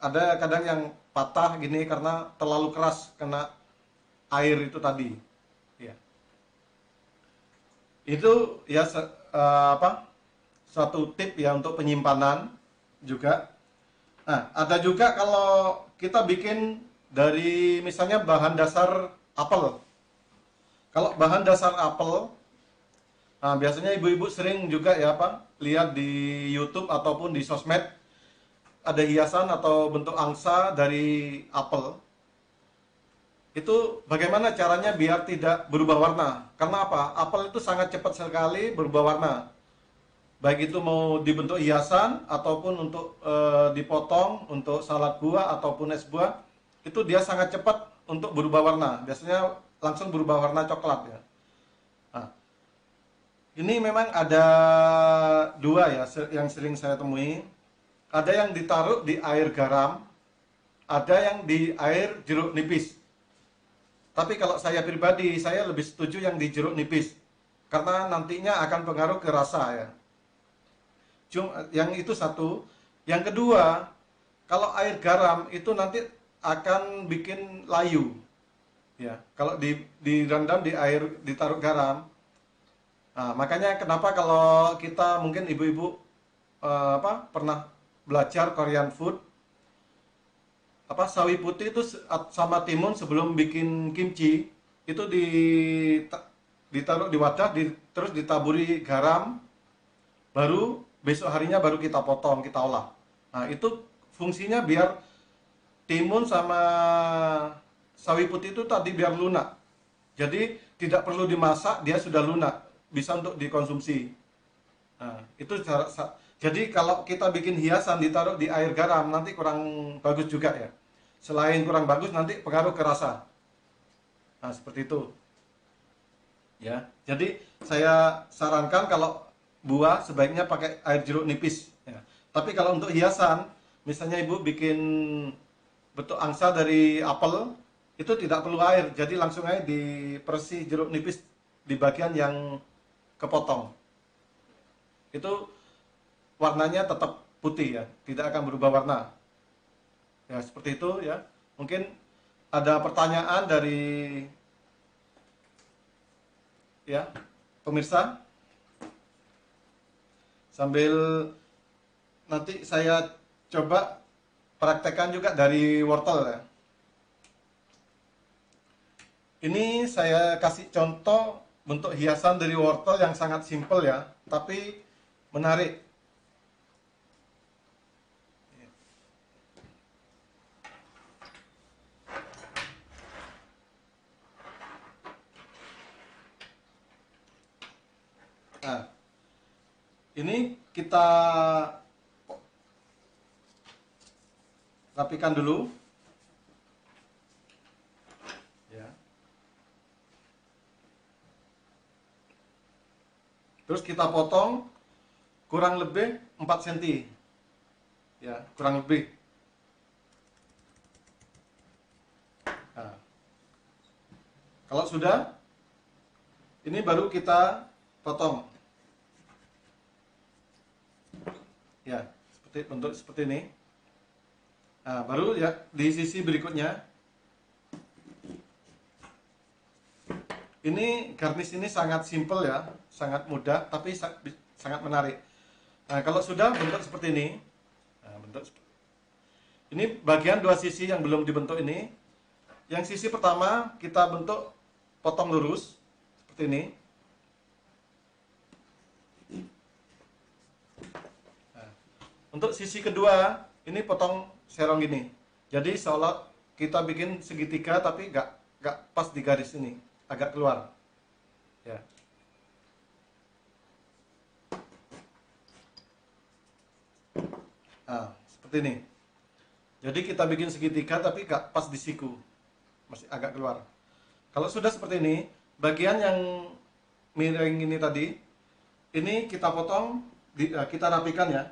Ada kadang yang patah gini karena terlalu keras kena air itu tadi ya. Itu ya suatu tip ya untuk penyimpanan juga. Nah, ada juga kalau kita bikin dari misalnya bahan dasar apel. Kalau bahan dasar apel, nah biasanya ibu-ibu sering juga ya lihat di YouTube ataupun di sosmed ada hiasan atau bentuk angsa dari apel. Itu bagaimana caranya biar tidak berubah warna? Karena apa? Apel itu sangat cepat sekali berubah warna. Baik itu mau dibentuk hiasan ataupun untuk dipotong untuk salad buah ataupun es buah, itu dia sangat cepat untuk berubah warna. Biasanya langsung berubah warna coklat ya. Nah, ini memang ada dua ya yang sering saya temui. Ada yang ditaruh di air garam, ada yang di air jeruk nipis. Tapi kalau saya pribadi, saya lebih setuju yang di jeruk nipis. Karena nantinya akan pengaruh ke rasa ya. Yang itu satu. Yang kedua, kalau air garam itu nanti akan bikin layu. Ya, kalau direndam di air, ditaruh garam. Nah, makanya kenapa kalau kita mungkin ibu-ibu pernah belajar Korean food, sawi putih itu sama timun sebelum bikin kimchi itu ditaruh di wadah, terus ditaburi garam, baru besok harinya baru kita potong, kita olah. Nah, itu fungsinya biar timun sama sawi putih itu tadi biar lunak. Jadi tidak perlu dimasak, dia sudah lunak, bisa untuk dikonsumsi. Nah, itu jadi kalau kita bikin hiasan ditaruh di air garam nanti kurang bagus juga ya. Selain kurang bagus nanti pengaruh ke rasa. Nah, seperti itu. Ya. Jadi saya sarankan kalau buah sebaiknya pakai air jeruk nipis ya. Tapi kalau untuk hiasan, misalnya Ibu bikin bentuk angsa dari apel, itu tidak perlu air. Jadi langsung aja dipersi jeruk nipis di bagian yang kepotong. Itu warnanya tetap putih ya, tidak akan berubah warna. Ya, seperti itu ya. Mungkin ada pertanyaan dari ya pemirsa, sambil nanti saya coba praktekkan juga dari wortel ya. Ini saya kasih contoh bentuk hiasan dari wortel yang sangat simpel ya, tapi menarik. Nah, ini kita rapikan dulu. Ya. Terus kita potong kurang lebih 4 cm. Ya, kurang lebih. Nah, kalau sudah, ini baru kita potong. Ya, bentuk seperti ini. Nah, baru ya di sisi berikutnya. Ini garnish ini sangat simple ya, sangat mudah, tapi sangat menarik. Nah, kalau sudah bentuk seperti ini, ini bagian dua sisi yang belum dibentuk ini. Yang sisi pertama kita bentuk potong lurus seperti ini. Nah, untuk sisi kedua ini potong serong gini. Jadi seolah kita bikin segitiga tapi nggak pas di garis ini, agak keluar. Ya. Nah, seperti ini. Jadi kita bikin segitiga tapi nggak pas di siku, masih agak keluar. Kalau sudah seperti ini, bagian yang miring ini tadi, ini kita potong, kita rapikan ya,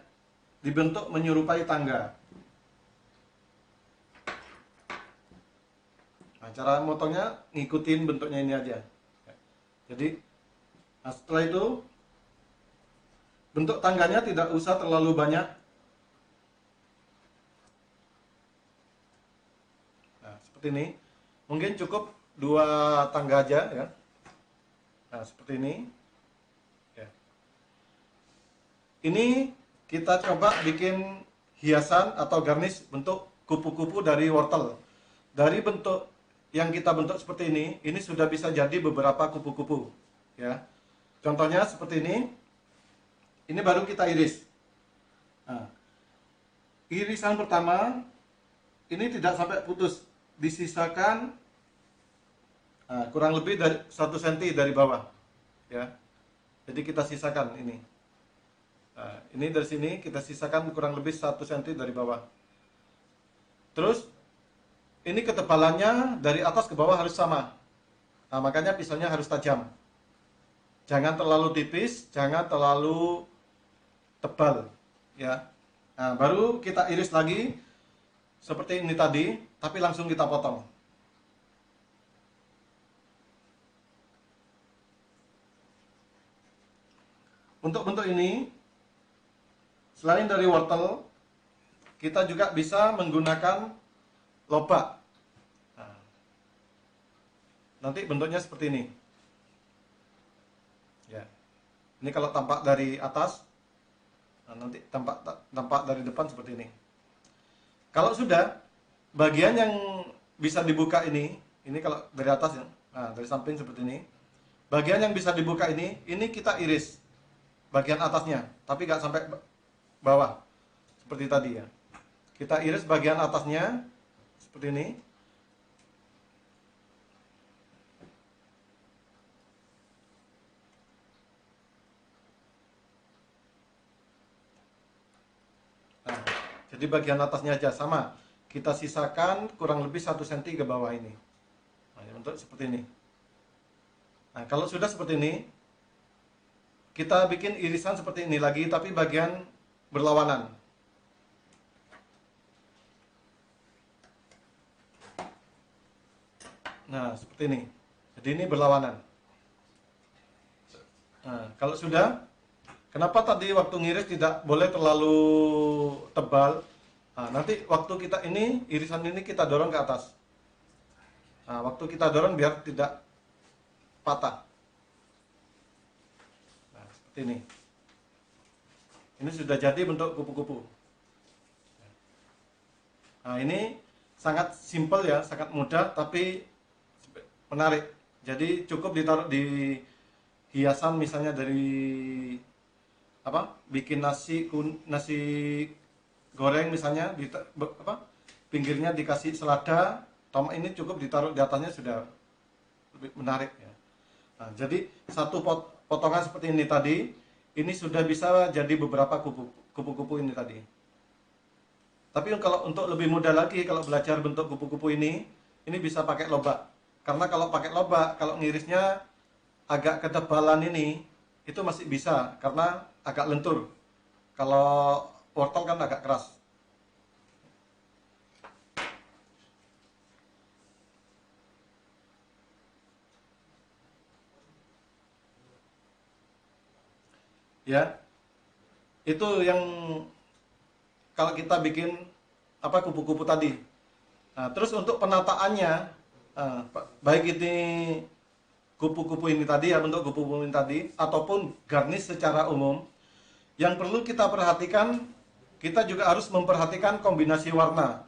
dibentuk menyerupai tangga. Nah, cara motongnya ngikutin bentuknya ini aja. Jadi, nah setelah itu bentuk tangganya tidak usah terlalu banyak. Nah, seperti ini. Mungkin cukup 2 tangga aja ya. Nah, seperti ini. Ya. Ini kita coba bikin hiasan atau garnish bentuk kupu-kupu dari wortel. Dari bentuk yang kita bentuk seperti ini sudah bisa jadi beberapa kupu-kupu. Ya. Contohnya seperti ini. Ini baru kita iris. Nah, irisan pertama ini tidak sampai putus, disisakan kurang lebih dari 1 cm dari bawah. Ya. Jadi kita sisakan ini. Nah, ini dari sini kita sisakan kurang lebih 1 cm dari bawah. Terus ini ketebalannya dari atas ke bawah harus sama. Nah, makanya pisaunya harus tajam. Jangan terlalu tipis, jangan terlalu tebal, ya. Nah, baru kita iris lagi seperti ini tadi, tapi langsung kita potong. Untuk bentuk ini Selain dari wortel, kita juga bisa menggunakan lobak. Nah, nanti bentuknya seperti ini. Ya. Ini kalau tampak dari atas, nah, nanti tampak dari depan seperti ini. Kalau sudah, bagian yang bisa dibuka ini kalau dari atas ya, nah, dari samping seperti ini. Bagian yang bisa dibuka ini kita iris bagian atasnya, tapi nggak sampai bawah seperti tadi ya. Kita iris bagian atasnya seperti ini. Nah, jadi bagian atasnya aja sama. Kita sisakan kurang lebih 1 cm ke bawah ini. Nah, untuk seperti ini. Nah, kalau sudah seperti ini, kita bikin irisan seperti ini lagi, tapi bagian berlawanan. Nah, seperti ini. Jadi ini berlawanan. Nah, kalau sudah, kenapa tadi waktu ngiris tidak boleh terlalu tebal? Nah, nanti waktu kita ini, irisan ini kita dorong ke atas. Nah, waktu kita dorong biar tidak patah. Nah, seperti ini. Ini sudah jadi bentuk kupu-kupu. Nah, ini sangat simpel ya, sangat mudah tapi menarik. Jadi cukup ditaruh di hiasan, misalnya dari bikin nasi goreng misalnya, pinggirnya dikasih selada, tomat, ini cukup ditaruh di atasnya sudah lebih menarik ya. Nah, jadi satu potongan seperti ini tadi, ini sudah bisa jadi beberapa kupu-kupu ini tadi. Tapi kalau untuk lebih mudah lagi, kalau belajar bentuk kupu-kupu ini bisa pakai lobak. Karena kalau pakai lobak, kalau ngirisnya agak ketebalan ini, itu masih bisa karena agak lentur. Kalau wortel kan agak keras. Ya, itu yang kalau kita bikin kupu-kupu tadi. Nah, terus untuk penataannya, baik ini kupu-kupu ini tadi ya, bentuk kupu-kupu ini tadi, ataupun garnish secara umum, yang perlu kita perhatikan, kita juga harus memperhatikan kombinasi warna.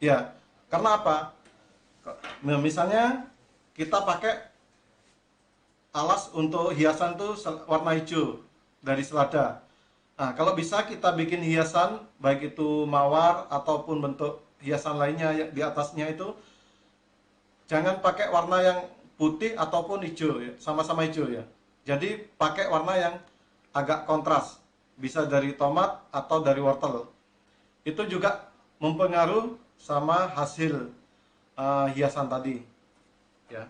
Ya, karena apa? Misalnya kita pakai alas untuk hiasan tuh warna hijau dari selada. Nah, kalau bisa kita bikin hiasan, baik itu mawar ataupun bentuk hiasan lainnya di atasnya itu, jangan pakai warna yang putih ataupun hijau ya, sama-sama hijau ya. Jadi pakai warna yang agak kontras, bisa dari tomat atau dari wortel. Itu juga mempengaruhi sama hasil hiasan tadi. Ya.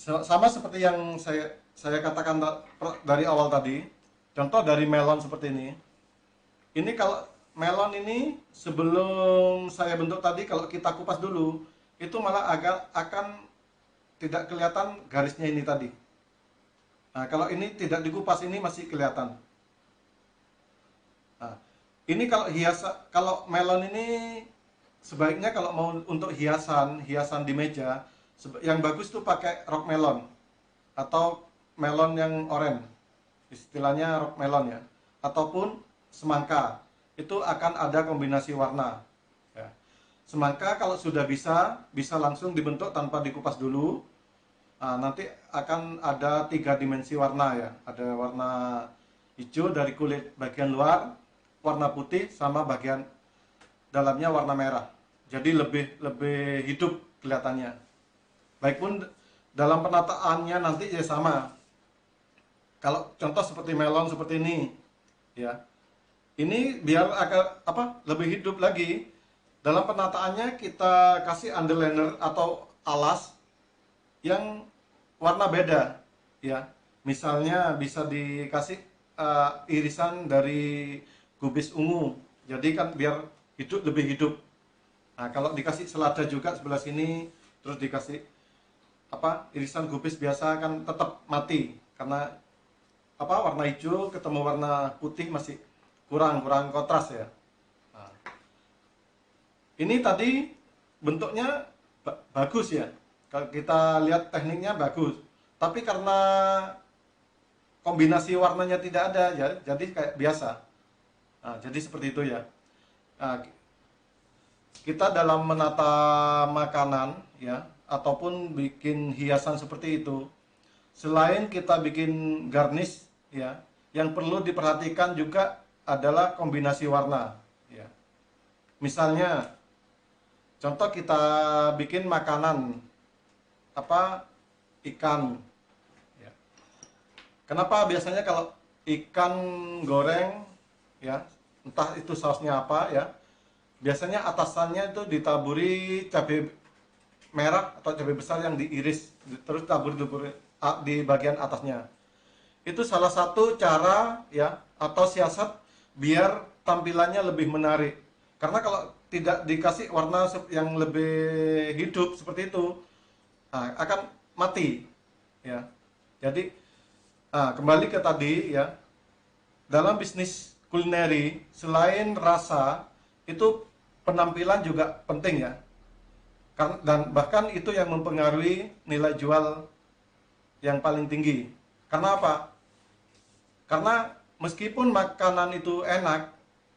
Sama seperti yang saya katakan dari awal tadi. Contoh dari melon seperti ini. Ini kalau melon ini sebelum saya bentuk tadi, kalau kita kupas dulu, itu malah akan tidak kelihatan garisnya ini tadi. Nah, kalau ini tidak dikupas, ini masih kelihatan. Nah, ini kalau melon ini sebaiknya kalau mau untuk hiasan di meja, yang bagus tuh pakai rock melon atau melon yang oranye, istilahnya rock melon ya, ataupun semangka. Itu akan ada kombinasi warna. Ya. Semangka kalau sudah bisa langsung dibentuk tanpa dikupas dulu. Nah, nanti akan ada 3 dimensi warna ya. Ada warna hijau dari kulit bagian luar, warna putih, sama bagian dalamnya warna merah. Jadi lebih hidup kelihatannya. Baik pun dalam penataannya nanti ya sama. Kalau contoh seperti melon seperti ini, ya. Ini biar agak lebih hidup lagi. Dalam penataannya kita kasih underliner atau alas yang warna beda, ya. Misalnya bisa dikasih irisan dari gubis ungu. Jadi kan biar lebih hidup. Nah, kalau dikasih selada juga sebelah sini, terus dikasih irisan gubis biasa kan tetap mati karena warna hijau ketemu warna putih masih kurang kontras ya. Nah, ini tadi bentuknya bagus ya. Kalau kita lihat tekniknya bagus. Tapi karena kombinasi warnanya tidak ada ya, jadi kayak biasa. Nah, jadi seperti itu ya. Nah, kita dalam menata makanan ya ataupun bikin hiasan seperti itu, selain kita bikin garnish ya, yang perlu diperhatikan juga adalah kombinasi warna ya. Misalnya contoh kita bikin makanan ikan ya. Kenapa biasanya kalau ikan goreng ya, entah itu sausnya apa ya, biasanya atasannya itu ditaburi cabai merah atau cabai besar yang diiris terus tabur di bagian atasnya. Itu salah satu cara ya atau siasat biar tampilannya lebih menarik. Karena kalau tidak dikasih warna yang lebih hidup seperti itu, akan mati ya. Jadi kembali ke tadi ya, dalam bisnis kulineri selain rasa itu penampilan juga penting ya, dan bahkan itu yang mempengaruhi nilai jual yang paling tinggi. Karena apa? Karena meskipun makanan itu enak,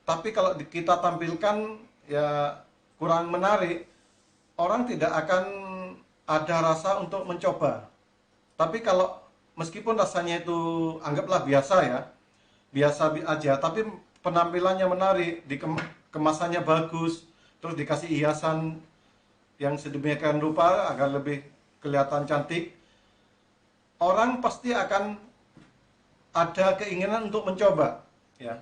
tapi kalau kita tampilkan ya kurang menarik, orang tidak akan ada rasa untuk mencoba. Tapi kalau meskipun rasanya itu anggaplah biasa ya, biasa aja, tapi penampilannya menarik, kemasannya bagus, terus dikasih hiasan yang sedemikian rupa agar lebih kelihatan cantik, orang pasti akan ada keinginan untuk mencoba ya.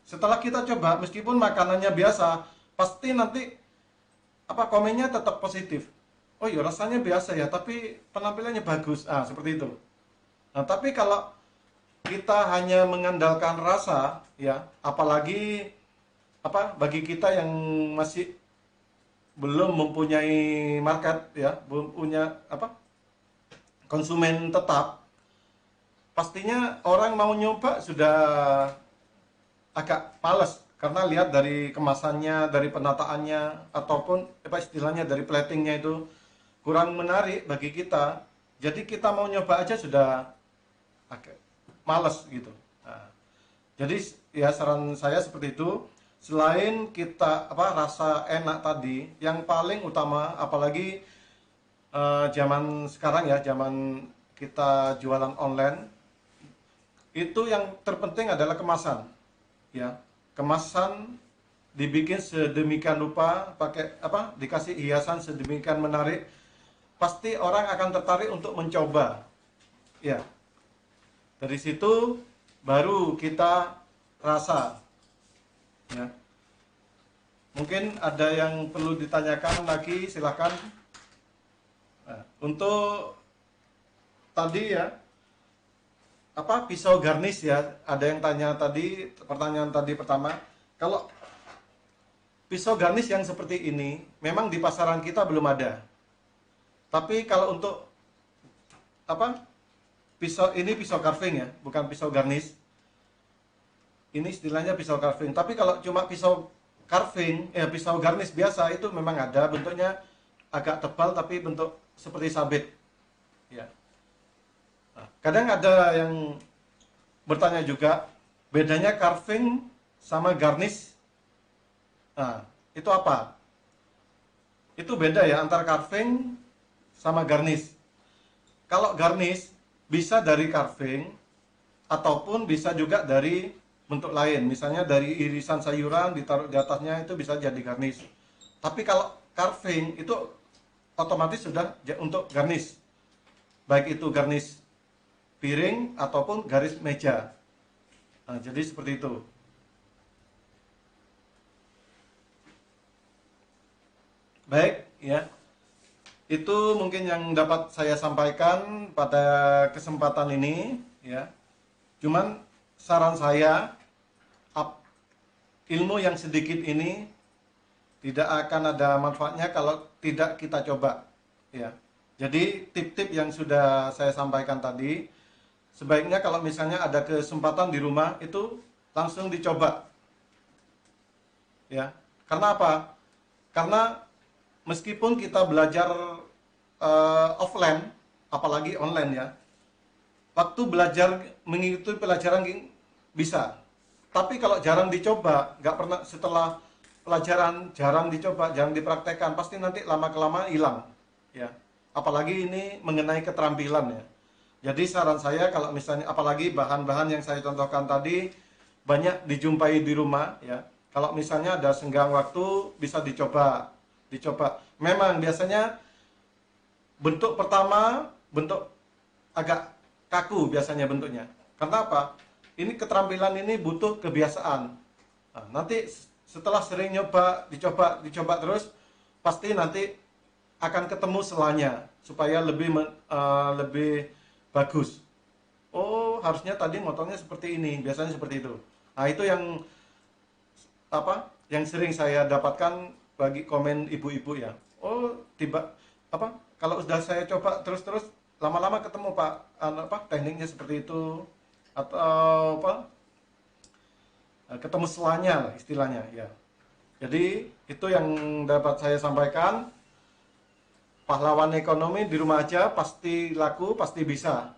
Setelah kita coba, meskipun makanannya biasa, pasti nanti komennya tetap positif. Oh iya rasanya biasa ya, tapi penampilannya bagus. Seperti itu. Nah, tapi kalau kita hanya mengandalkan rasa ya, apalagi bagi kita yang masih belum mempunyai market ya, belum punya konsumen tetap, pastinya orang mau nyoba sudah agak males karena lihat dari kemasannya, dari penataannya, ataupun istilahnya dari platingnya itu kurang menarik bagi kita. Jadi kita mau nyoba aja sudah agak males gitu. Nah, jadi ya saran saya seperti itu. Selain kita rasa enak tadi, yang paling utama apalagi zaman sekarang ya, zaman kita jualan online, itu yang terpenting adalah kemasan ya. Kemasan dibikin sedemikian rupa, pakai dikasih hiasan sedemikian menarik, pasti orang akan tertarik untuk mencoba ya. Dari situ baru kita rasa ya. Mungkin ada yang perlu ditanyakan lagi, silahkan. Nah, untuk tadi ya pisau garnish ya, ada yang tanya tadi, pertanyaan tadi pertama, kalau pisau garnish yang seperti ini memang di pasaran kita belum ada. Tapi kalau untuk pisau ini pisau carving ya, bukan pisau garnish. Ini istilahnya pisau carving. Tapi kalau cuma pisau carving, pisau garnish biasa itu memang ada, bentuknya agak tebal tapi bentuk seperti sabit. Ya. Nah, kadang ada yang bertanya juga, bedanya carving sama garnish. Nah, itu apa? Itu beda ya antara carving sama garnish. Kalau garnish bisa dari carving ataupun bisa juga dari bentuk lain, misalnya dari irisan sayuran ditaruh di atasnya, itu bisa jadi garnish. Tapi kalau carving itu otomatis sudah untuk garnish, baik itu garnish piring ataupun garis meja. Nah, jadi seperti itu. Baik ya, itu mungkin yang dapat saya sampaikan pada kesempatan ini ya. Cuman saran saya, ilmu yang sedikit ini tidak akan ada manfaatnya kalau tidak kita coba ya. Jadi tip-tip yang sudah saya sampaikan tadi, sebaiknya kalau misalnya ada kesempatan di rumah itu langsung dicoba ya. Karena apa? Karena meskipun kita belajar offline, apalagi online ya, waktu belajar mengikuti pelajaran bisa. Tapi kalau jarang dicoba, nggak pernah setelah pelajaran jarang dicoba, jarang dipraktekkan, pasti nanti lama kelamaan hilang ya. Apalagi ini mengenai keterampilan ya. Jadi saran saya kalau misalnya apalagi bahan-bahan yang saya contohkan tadi banyak dijumpai di rumah ya. Kalau misalnya ada senggang waktu bisa dicoba. Dicoba. Memang biasanya bentuk pertama bentuk agak kaku biasanya bentuknya. Karena apa? Ini keterampilan ini butuh kebiasaan. Nah, nanti setelah sering dicoba terus, pasti nanti akan ketemu selanya supaya lebih bagus. Oh, harusnya tadi motongnya seperti ini, biasanya seperti itu. Nah, itu yang apa? Yang sering saya dapatkan bagi komen ibu-ibu ya. Oh, tiba apa? Kalau sudah saya coba terus-terus lama-lama ketemu Pak, tekniknya seperti itu atau apa? Ketemu selanya lah istilahnya ya. Jadi itu yang dapat saya sampaikan. Pahlawan ekonomi di rumah aja pasti laku, pasti bisa.